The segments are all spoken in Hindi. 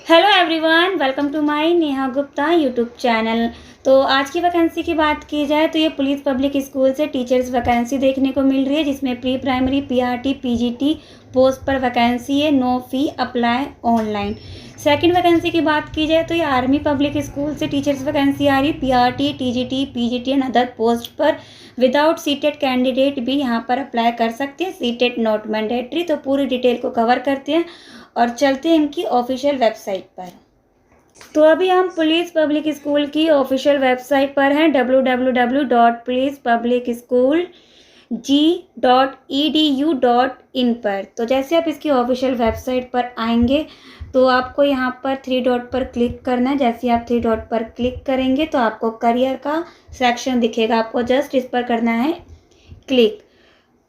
Hello everyone, welcome to my Neha Gupta YouTube channel. तो आज की वैकेंसी की बात की जाए तो ये पुलिस पब्लिक स्कूल से टीचर्स वैकेंसी देखने को मिल रही है, जिसमें pre primary PRT PGT post पर वैकेंसी है। No fee, apply online. Second vacancy की बात की जाए तो ये आर्मी पब्लिक स्कूल से टीचर्स वैकेंसी आ रही है। PRT TGT PGT and other post पर विदाउट सीटेड कैंडिडेट भी यहाँ पर अप्लाई कर सकते हैं। CTET not mandatory. तो पूरी डिटेल को कवर करते हैं और चलते हैं इनकी ऑफिशियल वेबसाइट पर। तो अभी हम पुलिस पब्लिक स्कूल की ऑफिशियल वेबसाइट पर हैं, www.policepublicschoolg.edu.in पर। तो जैसे आप इसकी ऑफिशियल वेबसाइट पर आएंगे तो आपको यहाँ पर 3 डॉट पर क्लिक करना है। जैसे आप 3 डॉट पर क्लिक करेंगे तो आपको करियर का सेक्शन दिखेगा, आपको जस्ट इस पर करना है क्लिक।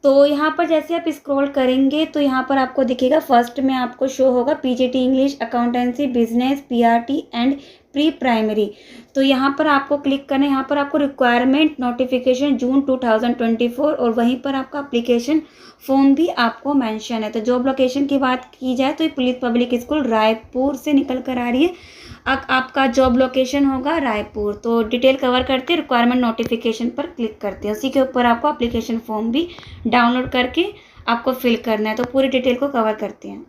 तो यहाँ पर जैसे आप स्क्रॉल करेंगे तो यहाँ पर आपको दिखेगा, फर्स्ट में आपको शो होगा PGT English, accountancy, business, PRT and pre primary. तो यहाँ पर आपको क्लिक करना है। यहाँ पर आपको रिक्वायरमेंट नोटिफिकेशन जून 2024 और वहीं पर आपका एप्लीकेशन फॉर्म भी आपको मेंशन है। तो जॉब लोकेशन की बात की जाए तो ये पुलिस पब्लिक स्कूल रायपुर से निकल कर आ रही है। आपका जॉब लोकेशन होगा रायपुर। तो डिटेल कवर करते हैं, रिक्वायरमेंट नोटिफिकेशन पर क्लिक करते हैं। उसी के ऊपर आपको एप्लीकेशन फॉर्म भी डाउनलोड करके आपको फिल करना है। तो पूरी डिटेल को कवर करते हैं।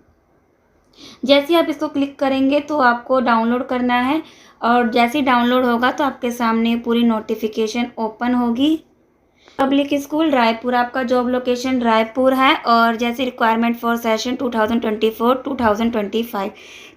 जैसे आप इसको क्लिक करेंगे तो आपको डाउनलोड करना है और जैसे ही डाउनलोड होगा तो आपके सामने पूरी नोटिफिकेशन ओपन होगी। पब्लिक स्कूल रायपुर, आपका जॉब लोकेशन रायपुर है। और जैसे requirement for session 2024-2025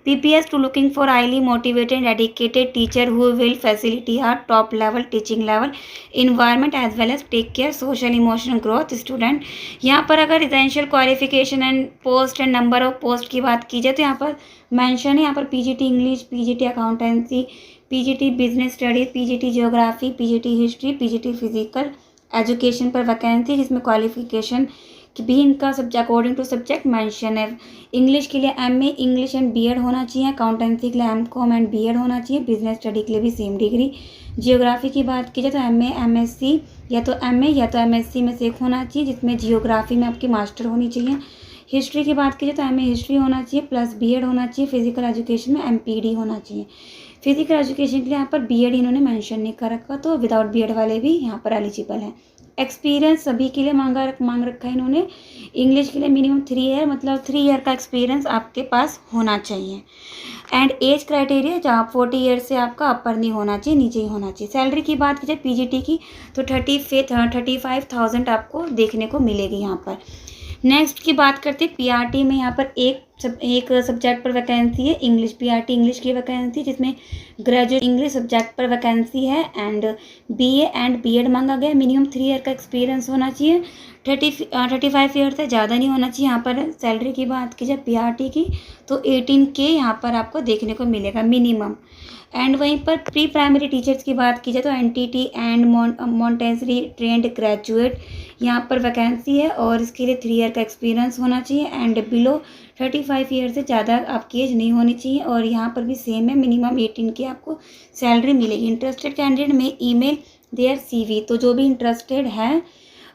PPS to looking for highly motivated dedicated teacher who will facility are top level teaching level environment as well as take care social emotional growth student. यहाँ पर अगर essential qualification and post and number of post की बात की जाए तो यहाँ पर मेंशन है। यहाँ पर PGT English, PGT accountancy, PGT business studies, PGT geography, PGT history, PGT physical education पर वैकेंसी, जिसमें क्वालिफिकेशन भी इनका subject according to subject mention है। इंग्लिश के लिए एमए इंग्लिश एंड बीएड होना चाहिए, अकाउंटेंसी के लिए एमकॉम एंड बीएड होना चाहिए, बिजनेस स्टडी के लिए भी सेम डिग्री। जियोग्राफी की बात की जाए तो एमए एमएससी या तो एमए या तो एमएससी में से एक होना चाहिए, जिसमें जियोग्राफी में आपकी मास्टर होनी चाहिए। हिस्ट्री की बात की जाए तो एमए हिस्ट्री होना चाहिए प्लस बीएड होना चाहिए। फिजिकल एजुकेशन में एमपीडी होना चाहिए। फिजिकल एजुकेशन के लिए यहाँ पर बीएड इन्होंने मेंशन नहीं कर रखा, तो विदाउट बीएड वाले भी यहाँ पर एलिजिबल हैं। एक्सपीरियंस सभी के लिए मांग रखा है इन्होंने। इंग्लिश के लिए मिनिमम 3 ईयर, मतलब 3 ईयर का एक्सपीरियंस आपके पास होना चाहिए। एंड एज क्राइटेरिया जहाँ 40 ईयर से आपका अपर नहीं होना चाहिए, नीचे ही होना चाहिए। सैलरी की बात की जाए पीजीटी की तो 35,000 आपको देखने को मिलेगी यहाँ पर। नेक्स्ट की बात करते हैं पीआरटी में। यहाँ पर एक सब्जेक्ट पर वैकेंसी है, इंग्लिश। पीआरटी इंग्लिश की वैकेंसी, जिसमें ग्रेजुएट इंग्लिश सब्जेक्ट पर वैकेंसी है। एंड बीए एंड बीएड मांगा गया। मिनिमम 3 ईयर का एक्सपीरियंस होना चाहिए। 35 ईयर से ज़्यादा नहीं होना चाहिए। यहाँ पर सैलरी की बात की जाए पीआरटी की तो 18K यहाँ पर आपको देखने को मिलेगा मिनिमम। एंड वहीं पर प्री प्राइमरी टीचर्स की बात की जाए तो NTT and Montessori trained graduate यहाँ पर वैकेंसी है और इसके लिए 3 ईयर का एक्सपीरियंस होना चाहिए। एंड बिलो 35 ईयर से ज़्यादा आपकी एज नहीं होनी चाहिए। और यहाँ पर भी सेम है, मिनिमम 18K आपको सैलरी मिलेगी। इंटरेस्टेड कैंडिडेट में ईमेल देयर सीवी। तो जो भी इंटरेस्टेड है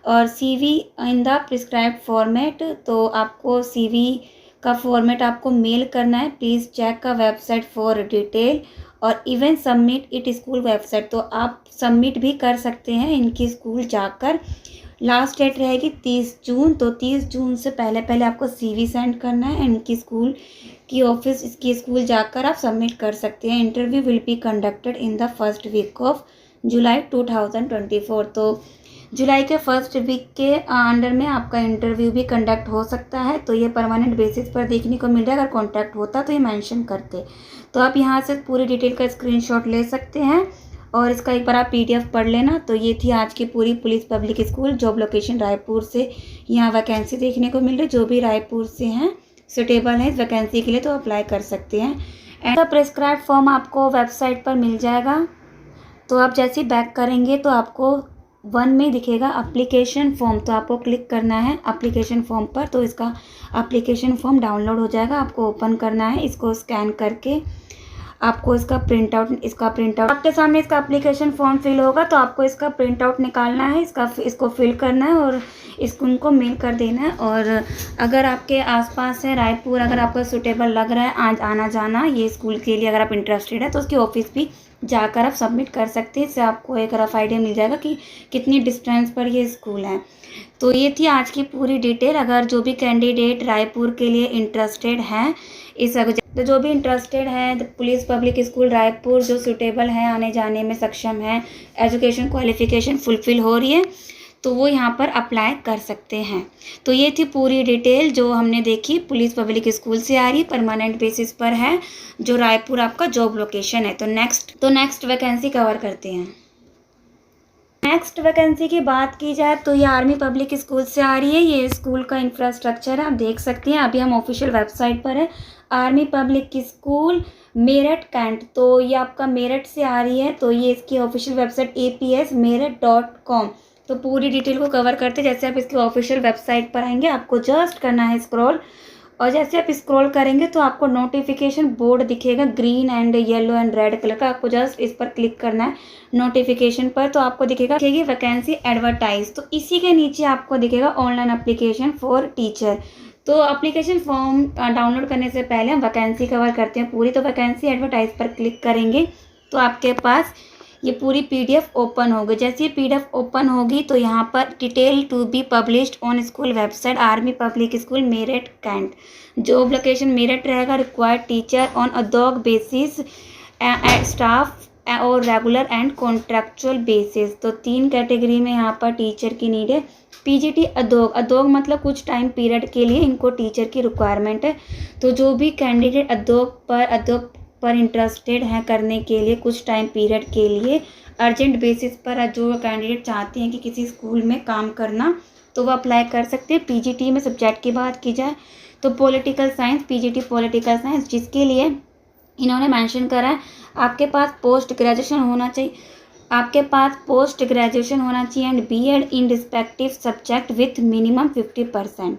और CV in the prescribed format, तो आपको सीवी का फॉर्मेट आपको मेल करना है। प्लीज़ चेक का वेबसाइट फॉर डिटेल और even submit it school website. तो आप सबमिट भी कर सकते हैं इनकी स्कूल जाकर। लास्ट डेट रहेगी 30 जून। तो 30 जून से पहले आपको सीवी सेंड करना है। इनकी स्कूल की ऑफिस, इसकी स्कूल जाकर आप सबमिट कर सकते हैं। Interview will be conducted in the first week of July 2024। तो जुलाई के फर्स्ट वीक के अंडर में आपका इंटरव्यू भी कंडक्ट हो सकता है। तो ये परमानेंट बेसिस पर देखने को मिल रहा है। अगर कॉन्टैक्ट होता तो ये मेंशन करते। तो आप यहाँ से पूरी डिटेल का स्क्रीनशॉट ले सकते हैं और इसका एक बार आप पीडीएफ पढ़ लेना। तो ये थी आज की पूरी police public school job location Raipur से यहाँ वैकेंसी देखने को मिल रही है। जो भी रायपुर से हैं सुटेबल है इस वैकेंसी के लिए तो अप्लाई कर सकते हैं। एंड प्रिस्क्राइब फॉर्म आपको वेबसाइट पर मिल जाएगा। तो आप जैसे बैक करेंगे तो आपको 1 में दिखेगा एप्लीकेशन फॉर्म। तो आपको क्लिक करना है एप्लीकेशन फॉर्म पर। तो इसका एप्लीकेशन फॉर्म डाउनलोड हो जाएगा, आपको ओपन करना है। इसको स्कैन करके आपको इसका प्रिंट आउट आपके सामने इसका एप्लीकेशन फॉर्म फिल होगा, तो आपको इसका प्रिंट आउट निकालना है, इसको फिल करना है और इसको उनको मेल कर देना है। और अगर आपके आसपास है रायपुर, अगर आपको सूटेबल लग रहा है आज आना जाना ये स्कूल के लिए, अगर आप इंटरेस्टेड है तो उसकी ऑफिस भी जाकर आप सबमिट कर सकते हैं। इससे आपको एक रफ आइडिया मिल जाएगा कि कितनी डिस्टेंस पर ये स्कूल है। तो ये थी आज की पूरी डिटेल। अगर जो भी कैंडिडेट रायपुर के लिए इंटरेस्टेड हैं तो जो भी इंटरेस्टेड है पुलिस पब्लिक स्कूल रायपुर, जो सूटेबल है, आने जाने में सक्षम है, एजुकेशन क्वालिफिकेशन फुलफिल हो रही है, तो वो यहाँ पर अप्लाई कर सकते हैं। तो ये थी पूरी डिटेल जो हमने देखी, पुलिस पब्लिक स्कूल से आ रही, परमानेंट बेसिस पर है, जो रायपुर आपका जॉब लोकेशन है। तो नेक्स्ट वैकेंसी कवर करते हैं। नेक्स्ट वैकेंसी की बात की जाए तो ये आर्मी पब्लिक स्कूल से आ रही है। ये स्कूल का इंफ्रास्ट्रक्चर है, आप देख सकते हैं। अभी हम ऑफिशियल वेबसाइट पर है, army public school Meerut cantt. तो ये आपका मेरठ से आ रही है, तो ये इसकी ऑफिशियल वेबसाइट apsmeerut.com। तो पूरी डिटेल को कवर करते, जैसे आप इसकी ऑफिशियल वेबसाइट पर आएंगे आपको जस्ट करना है स्क्रॉल, और जैसे आप स्क्रॉल करेंगे तो आपको नोटिफिकेशन बोर्ड दिखेगा green and yellow and red colour का, आपको जस्ट इस पर क्लिक करना है नोटिफिकेशन पर। तो आपको दिखेगा वैकेंसी एडवर्टाइज, तो इसी के नीचे आपको दिखेगा ऑनलाइन एप्लीकेशन फॉर टीचर। तो एप्लीकेशन फॉर्म डाउनलोड करने से पहले हम वैकेंसी कवर करते हैं पूरी। तो वैकेंसी एडवर्टाइज पर क्लिक करेंगे तो आपके पास ये पूरी पीडीएफ ओपन होगी। जैसे ये पीडीएफ ओपन होगी तो यहाँ पर detail to be published on school website army public school Meerut Cantt, job location Meerut रहेगा, required teacher on ad hoc basis, staff और रेगुलर एंड कॉन्ट्रेक्चुअल बेसिस। तो 3 कैटेगरी में यहाँ पर टीचर की नीड है। पीजीटी अदोग मतलब कुछ टाइम पीरियड के लिए इनको टीचर की रिक्वायरमेंट है। तो जो भी कैंडिडेट अदोग पर इंटरेस्टेड हैं करने के लिए कुछ टाइम पीरियड के लिए अर्जेंट बेसिस पर, जो कैंडिडेट चाहते हैं कि किसी स्कूल में काम करना, तो वो अप्लाई कर सकते हैं। पीजीटी में सब्जेक्ट की बात की जाए तो political science, PGT political science, जिसके लिए इन्होंने मेंशन करा है आपके पास पोस्ट ग्रेजुएशन होना चाहिए, and BEd in respective subject with minimum 50%।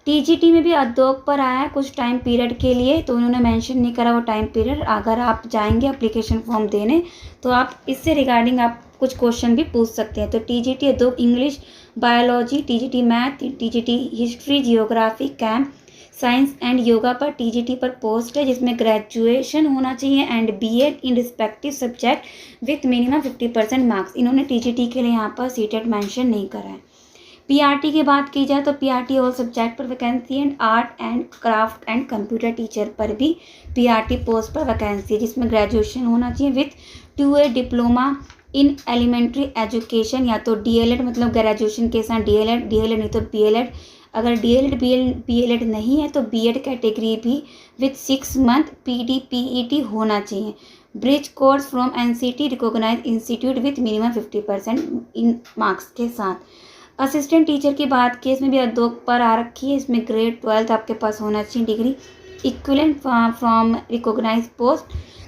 TGT में भी उद्योग पर आया है कुछ टाइम पीरियड के लिए, तो उन्होंने मेंशन नहीं करा वो टाइम पीरियड। अगर आप जाएंगे एप्लीकेशन फॉर्म देने तो आप इससे रिगार्डिंग आप कुछ क्वेश्चन भी पूछ सकते हैं। तो टीजीटी उद्योग English, biology, TGT math, TGT history, geography, comp science and yoga पर टीजीटी पर पोस्ट है, जिसमें ग्रेजुएशन होना चाहिए and BEd in respective subject with minimum 50% marks. इन्होंने टीजीटी के लिए यहाँ पर सीटेट मेंशन नहीं करा है। पीआरटी की बात की जाए तो पीआरटी ऑल सब्जेक्ट पर vacancy and art and craft and computer teacher पर भी पीआरटी पोस्ट पर वैकेंसी है, जिसमें ग्रेजुएशन होना चाहिए with 2 diploma in elementary education, या तो डीएलएड मतलब ग्रेजुएशन के साथ डीएलएड नहीं तो बीएलएड। अगर बीएलएड नहीं है तो बीएड कैटेगरी भी विथ 6 मंथ पीईटी होना चाहिए। Bridge course from NCT recognize institute with minimum 50% in marks के साथ। असिस्टेंट टीचर की बात की, इसमें भी उद्योग पर आ रखी है, इसमें ग्रेड 12 आपके पास होना चाहिए degree equivalent from recognize post.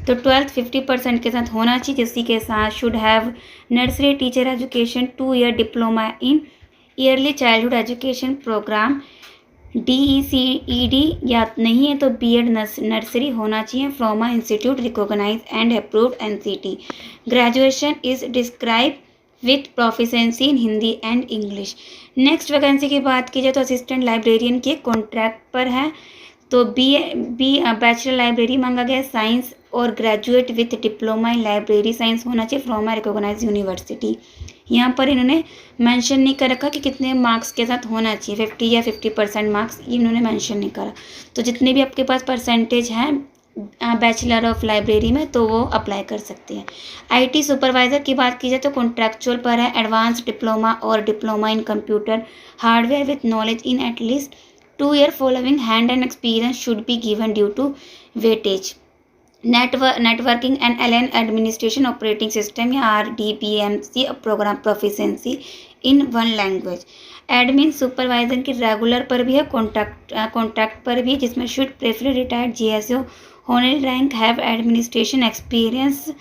तो 12th 50% के साथ होना चाहिए, जिसकी के साथ should have nursery teacher education 2 year diploma in early childhood education programme DECED, या नहीं है तो बीएड नर्सरी होना चाहिए from institute recognize and approved NCT. Graduation is describe with proficiency in Hindi and English. Next vacancy की बात की जाए तो असिस्टेंट लाइब्रेरियन के कॉन्ट्रैक्ट पर है। तो बी बैचलर लाइब्रेरी मांगा गया, साइंस और graduate with diploma in library science होना चाहिए फ्रॉम अ रिकॉग्नाइज यूनिवर्सिटी। यहाँ पर इन्होंने मेंशन नहीं कर रखा कि कितने मार्क्स के साथ होना चाहिए, 50 या 50% मार्क्स, इन्होंने मेंशन नहीं करा। तो जितने भी आपके पास परसेंटेज हैं बैचलर ऑफ लाइब्रेरी में तो वो अप्लाई कर सकते हैं। आईटी सुपरवाइज़र की बात की जाए तो कॉन्ट्रैक्चुअल पर है, एडवांस डिप्लोमा और diploma in computer hardware with knowledge in at least 2 year following hand and experience should be given due to weightage. Networking and LAN administration operating system या RDBMC program proficiency in 1 language. Admin supervisor की रेगुलर पर भी है, कॉन्ट्रैक्ट पर भी, जिसमें should prefer retired GSO honorary rank, have administration experience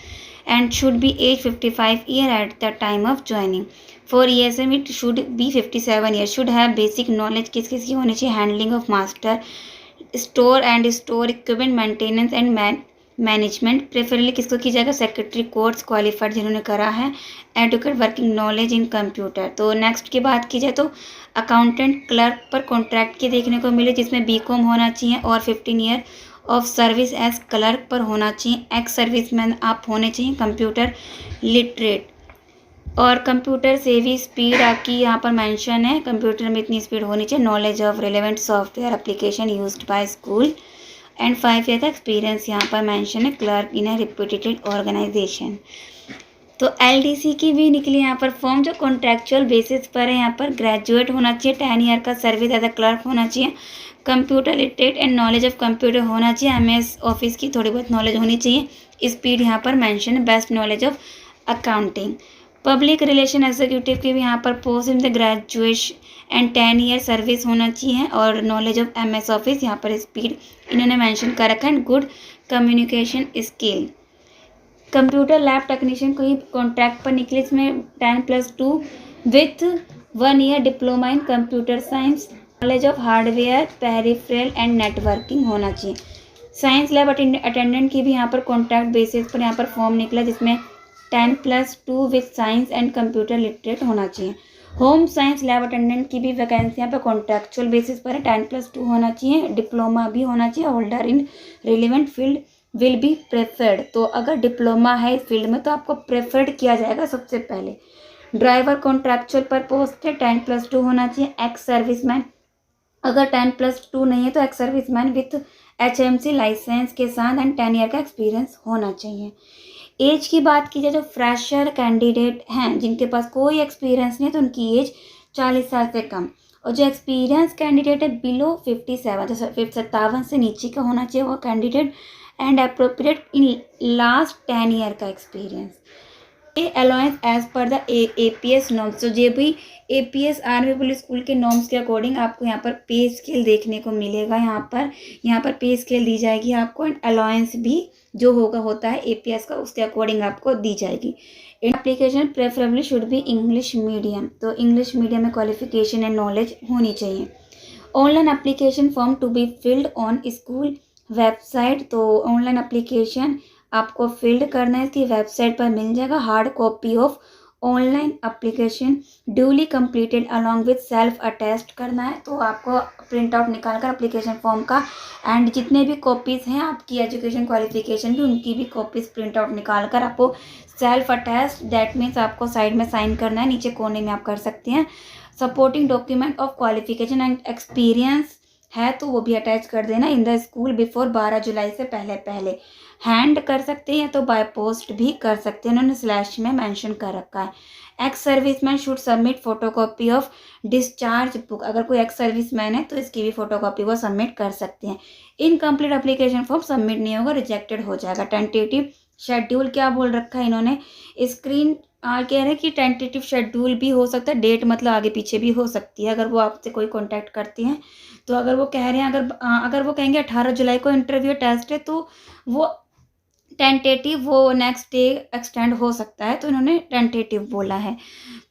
and should be age 55 year at the time of joining. For ESM it should be 57 year. Should have basic knowledge किस होनी चाहिए, handling of master store and store equipment, maintenance and management preferably किसको की जाएगा, सेक्रेटरी कोर्स क्वालिफाइड जिन्होंने करा है, educate working knowledge in computer. तो नेक्स्ट की बात की जाए तो अकाउंटेंट क्लर्क पर कॉन्ट्रैक्ट के देखने को मिले जिसमें बीकॉम होना चाहिए और 15 year of service as clerk पर होना चाहिए। एक्स सर्विसमैन आप होने चाहिए, कंप्यूटर लिटरेट और कंप्यूटर से भी स्पीड आपकी यहाँ पर मेंशन है, कंप्यूटर में इतनी स्पीड होनी चाहिए। Knowledge of relevant software application used by school and 5 year का एक्सपीरियंस यहाँ पर मेंशन है। क्लर्क इन ए रिप्यूटेड ऑर्गेनाइजेशन। तो एलडीसी की भी निकली यहाँ पर फॉर्म जो कॉन्ट्रैक्चुअल बेसिस पर है। यहाँ पर ग्रेजुएट होना चाहिए, 10 ईयर का सर्विस एज अ क्लर्क होना चाहिए, computer literate and knowledge of computer होना चाहिए, एमएस ऑफिस की थोड़ी बहुत नॉलेज होनी चाहिए। स्पीड यहाँ पर मेंशन है, best knowledge of accounting. Public relation executive की भी यहाँ पर post in the graduation and 10 year service होना चाहिए और नॉलेज ऑफ एमएस ऑफिस। यहाँ पर स्पीड इन्होंने मेंशन कर रखा है, good communication skill. Computer lab technician को ही कॉन्ट्रैक्ट पर निकले, इसमें 10+2 with 1 year diploma in computer science, knowledge of hardware peripheral and networking होना चाहिए। साइंस लैब अटेंडेंट की भी यहाँ पर कॉन्ट्रैक्ट बेसिस पर यहाँ पर फॉर्म निकला जिसमें 10+2 with science and computer literate होना चाहिए। होम साइंस लैब अटेंडेंट की भी वैकेंसी यहाँ पर कॉन्ट्रैक्चुअल बेसिस पर है, 10+2 होना चाहिए, डिप्लोमा भी होना चाहिए, holder in relevant field will be preferred. तो अगर डिप्लोमा है इस फील्ड में तो आपको प्रेफर्ड किया जाएगा सबसे पहले। ड्राइवर कॉन्ट्रैक्चुअल पर पोस्ट है, 10+2 होना चाहिए। एक्स सर्विसमैन अगर 10+2 नहीं है तो ex serviceman with HMC licence के साथ एंड 10 ईयर का एक्सपीरियंस होना चाहिए। एज की बात की जाए जो फ्रेशर कैंडिडेट हैं जिनके पास कोई एक्सपीरियंस नहीं है तो उनकी एज 40 साल से कम, और जो एक्सपीरियंस कैंडिडेट है बिलो 57 जो 57 से नीचे का होना चाहिए वो candidate, and appropriate in last 10 year का experience. Allowance as per the APS norms. तो ये भी APS आर्मी पुलिस स्कूल के नॉर्म्स के अकॉर्डिंग आपको यहाँ पर पे स्केल देखने को मिलेगा। यहाँ पर पे स्केल दी जाएगी आपको, एंड अलाउंस भी जो होता है APS का उसके अकॉर्डिंग आपको दी जाएगी। Application preferably should be English medium. तो इंग्लिश मीडियम में क्वालिफिकेशन एंड नॉलेज होनी चाहिए। Online application form to be filled on school website. तो ऑनलाइन एप्लीकेशन आपको फिल्ड करना है, इसकी वेबसाइट पर मिल जाएगा। Hard copy of online application duly completed along with self attest करना है। तो आपको प्रिंट आउट निकाल कर एप्लीकेशन फॉर्म का एंड जितने भी कॉपीज़ हैं आपकी एजुकेशन क्वालिफिकेशन की उनकी भी कॉपीज़ प्रिंट आउट निकाल कर आपको सेल्फ अटेस्ट, दैट मीन्स आपको साइड में साइन करना है, नीचे कोने में आप कर सकते हैं। Supporting document of qualification and experience है तो वो भी अटैच कर देना इन द स्कूल बिफोर 12 जुलाई से पहले हैंड कर सकते हैं तो बाय पोस्ट भी कर सकते हैं, उन्होंने स्लैश में मेंशन कर रखा है। Ex serviceman should submit photocopy of discharge book. अगर कोई एक्स सर्विसमैन है तो इसकी भी फोटोकॉपी वो सबमिट कर सकते हैं। इनकम्प्लीट एप्लीकेशन फॉर्म सबमिट नहीं होगा, रिजेक्टेड हो जाएगा। टेंटेटिव शेड्यूल क्या बोल रखा है इन्होंने, स्क्रीन कह रहे हैं कि टेंटेटिव शेड्यूल भी हो सकता है, डेट मतलब आगे पीछे भी हो सकती है अगर वो आपसे कोई कांटेक्ट करती हैं। तो अगर वो कह रहे हैं अगर वो कहेंगे 18 जुलाई को इंटरव्यू टेस्ट है तो वो टेंटेटिव वो नेक्स्ट डे एक्सटेंड हो सकता है, तो इन्होंने टेंटेटिव बोला है।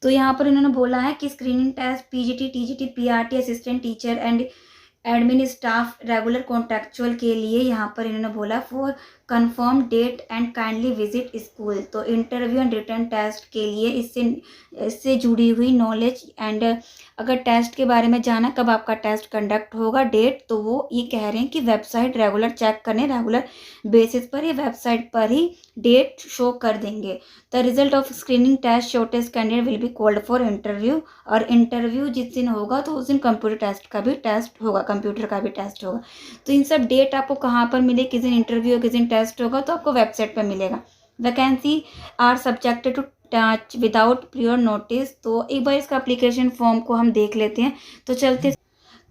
तो यहाँ पर इन्होंने बोला है कि screening test PGT TGT PRT assistant teacher and admin staff regular contractual के लिए यहाँ पर इन्होंने बोला for confirm date and kindly visit school. तो इंटरव्यू एंड रिटर्न टेस्ट के लिए इससे जुड़ी हुई नॉलेज एंड अगर टेस्ट के बारे में जाना कब आपका टेस्ट कंडक्ट होगा, डेट, तो वो ये कह रहे हैं कि वेबसाइट रेगुलर चेक करने, रेगुलर बेसिस पर ये वेबसाइट पर ही डेट शो कर देंगे। The result of screening test shortlisted candidate will be called for interview. और इंटरव्यू जिस दिन होगा तो उस दिन कंप्यूटर टेस्ट का भी टेस्ट होगा, कंप्यूटर का भी टेस्ट होगा। तो इन सब डेट आपको कहाँ पर मिले, किस दिन इंटरव्यू किस दिन टेस्ट होगा, तो आपको वेबसाइट पर मिलेगा। Vacancy are subjected to touch without prior notice. तो एक बार इसका एप्लीकेशन फॉर्म को हम देख लेते हैं।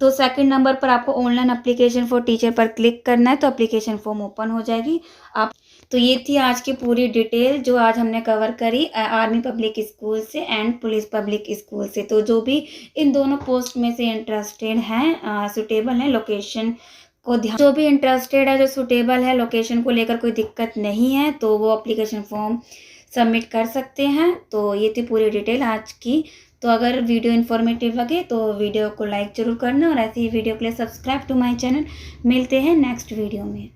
तो सेकंड नंबर पर आपको ऑनलाइन एप्लीकेशन फॉर टीचर पर क्लिक करना है तो एप्लीकेशन फॉर्म ओपन हो जाएगी। तो ये थी आज की पूरी डिटेल जो आज हमने कवर करी आर्मी पब्लिक स्कूल से एंड पुलिस पब्लिक स्कूल से। तो जो भी इन दोनों पोस्ट में से इंटरेस्टेड हैं, सुटेबल हैं, लोकेशन को ध्यान, जो भी इंटरेस्टेड है, जो सुटेबल है, लोकेशन को लेकर कोई दिक्कत नहीं है तो वो एप्लीकेशन फॉर्म सबमिट कर सकते हैं। तो ये थी पूरी डिटेल आज की। तो अगर वीडियो इन्फॉर्मेटिव लगे तो वीडियो को लाइक ज़रूर करना और ऐसी ही वीडियो के लिए सब्सक्राइब टू माय चैनल। मिलते हैं नेक्स्ट वीडियो में।